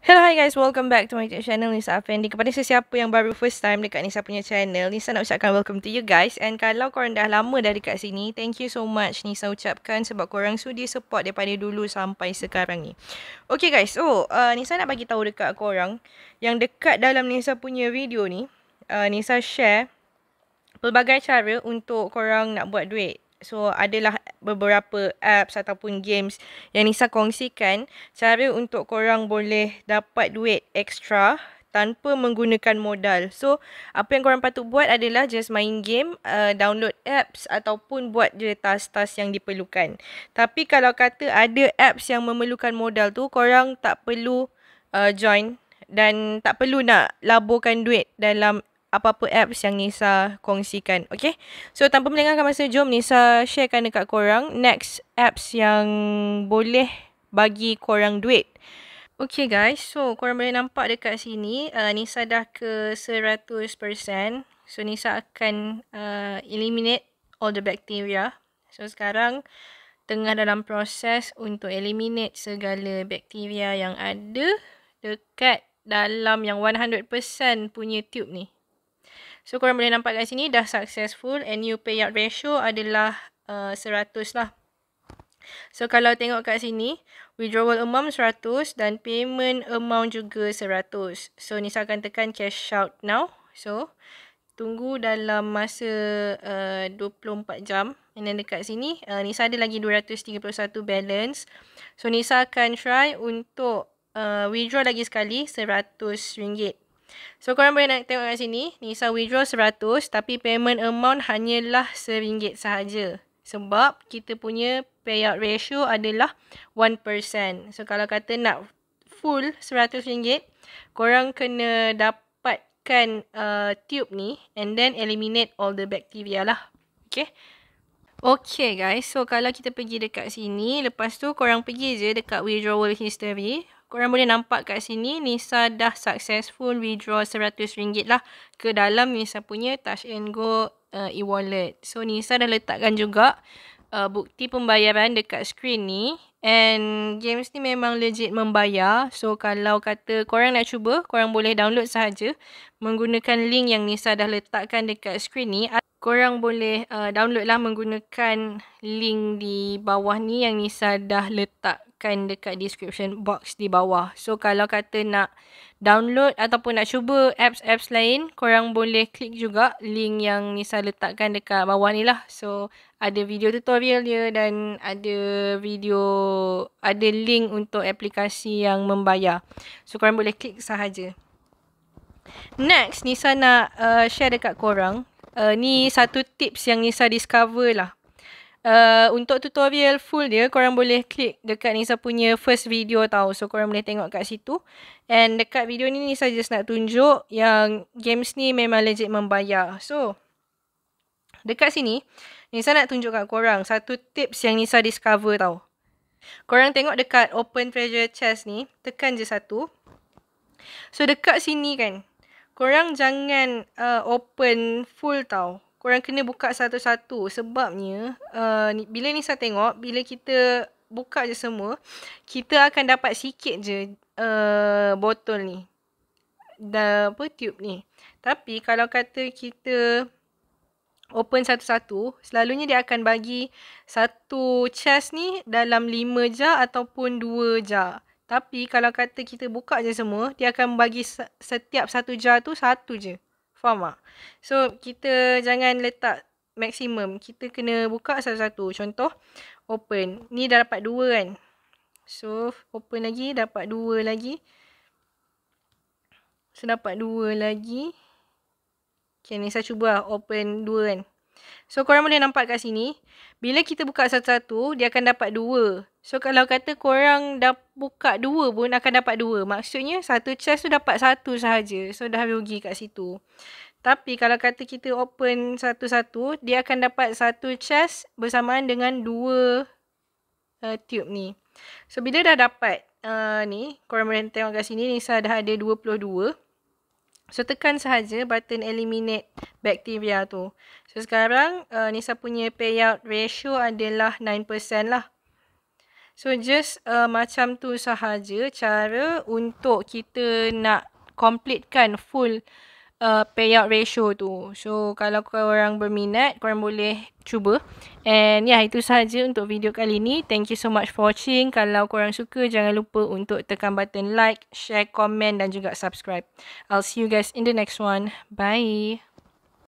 Hello, hi guys. Welcome back to my channel, Nisa Afendi. Kepada sesiapa yang baru first time dekat Nisa punya channel, Nisa nak ucapkan welcome to you guys. And kalau korang dah lama dah dekat sini, thank you so much Nisa ucapkan sebab korang sudi support daripada dulu sampai sekarang ni. Okay guys, so Nisa nak bagi tahu dekat korang yang dekat dalam Nisa punya video ni, Nisa share pelbagai cara untuk korang nak buat duit. So, adalah beberapa apps ataupun games yang Nisa kongsikan cara untuk korang boleh dapat duit extra tanpa menggunakan modal. So, apa yang korang patut buat adalah just main game, download apps ataupun buat je task-task yang diperlukan. Tapi kalau kata ada apps yang memerlukan modal tu, korang tak perlu join dan tak perlu nak laburkan duit dalam apa-apa apps yang Nisa kongsikan. Okay? So, tanpa melengahkan masa, jom Nisa sharekan dekat korang next apps yang boleh bagi korang duit. Okay guys, so korang boleh nampak dekat sini, Nisa dah ke 100%. So, Nisa akan eliminate all the bacteria. So, sekarang tengah dalam proses untuk eliminate segala bakteria yang ada dekat dalam yang 100% punya tube ni. So, korang boleh nampak kat sini dah successful and new payout ratio adalah 100 lah. So, kalau tengok kat sini, withdrawal amount 100 dan payment amount juga 100. So, Nisa akan tekan cash out now. So, tunggu dalam masa 24 jam. And then dekat sini, Nisa ada lagi 231 balance. So, Nisa akan try untuk withdraw lagi sekali RM100. So, korang boleh nak tengok kat sini. Nisa withdraw 100 tapi payment amount hanyalah RM1 sahaja. Sebab kita punya payout ratio adalah 1%. So, kalau kata nak full RM100, korang kena dapatkan tube ni and then eliminate all the bacteria lah. Okay. Okay guys, so kalau kita pergi dekat sini, lepas tu korang pergi je dekat withdrawal history. Korang boleh nampak kat sini, Nisa dah successful withdraw RM100 lah ke dalam Nisa punya Touch and Go e-wallet. So, Nisa dah letakkan juga bukti pembayaran dekat screen ni. And games ni memang legit membayar. So, kalau kata korang nak cuba, korang boleh download sahaja menggunakan link yang Nisa dah letakkan dekat screen ni. Korang boleh download lah menggunakan link di bawah ni yang Nisa dah letakkan dekat description box di bawah. So, kalau kata nak download ataupun nak cuba apps-apps lain, korang boleh klik juga link yang Nisa letakkan dekat bawah ni lah. So, ada video tutorial dia dan ada link untuk aplikasi yang membayar. So, korang boleh klik sahaja. Next, Nisa nak share dekat korang. Ni satu tips yang Nisa discover lah. Untuk tutorial full dia, korang boleh klik dekat Nisa punya first video tau. So, korang boleh tengok kat situ. And dekat video ni, Nisa just nak tunjuk yang games ni memang legit membayar. So, dekat sini, Nisa nak tunjuk kat korang satu tips yang Nisa discover tau. Korang tengok dekat open treasure chest ni, tekan je satu. So, dekat sini kan, korang jangan open full tau. Korang kena buka satu-satu. Sebabnya, bila Nisa tengok, bila kita buka je semua, kita akan dapat sikit je botol ni. Tube ni. Tapi, kalau kata kita open satu-satu, selalunya dia akan bagi satu chest ni dalam 5 jar ataupun 2 jar. Tapi kalau kata kita buka je semua, dia akan bagi setiap satu jar tu satu je. Faham tak? So, kita jangan letak maksimum. Kita kena buka satu-satu. Contoh, open. Ni dah dapat 2 kan. So, open lagi, dapat 2 lagi. So, dapat 2 lagi. Okay, ni saya cuba lah open 2 kan. So, korang boleh nampak kat sini. Bila kita buka satu-satu, dia akan dapat 2. So, kalau kata korang dah buka 2 pun akan dapat 2. Maksudnya, satu chest tu dapat 1 sahaja. So, dah rugi kat situ. Tapi, kalau kata kita open satu-satu, dia akan dapat 1 chest bersamaan dengan 2 tube ni. So, bila dah dapat ni, korang boleh tengok kat sini, Nisa dah ada 22. So, tekan sahaja button eliminate bacteria tu. So, sekarang Nisa punya payout ratio adalah 9% lah. So just macam tu sahaja cara untuk kita nak completekan full payout ratio tu. So kalau korang berminat, korang boleh cuba. And itu sahaja untuk video kali ni. Thank you so much for watching. Kalau korang suka, jangan lupa untuk tekan button like, share, komen dan juga subscribe. I'll see you guys in the next one. Bye.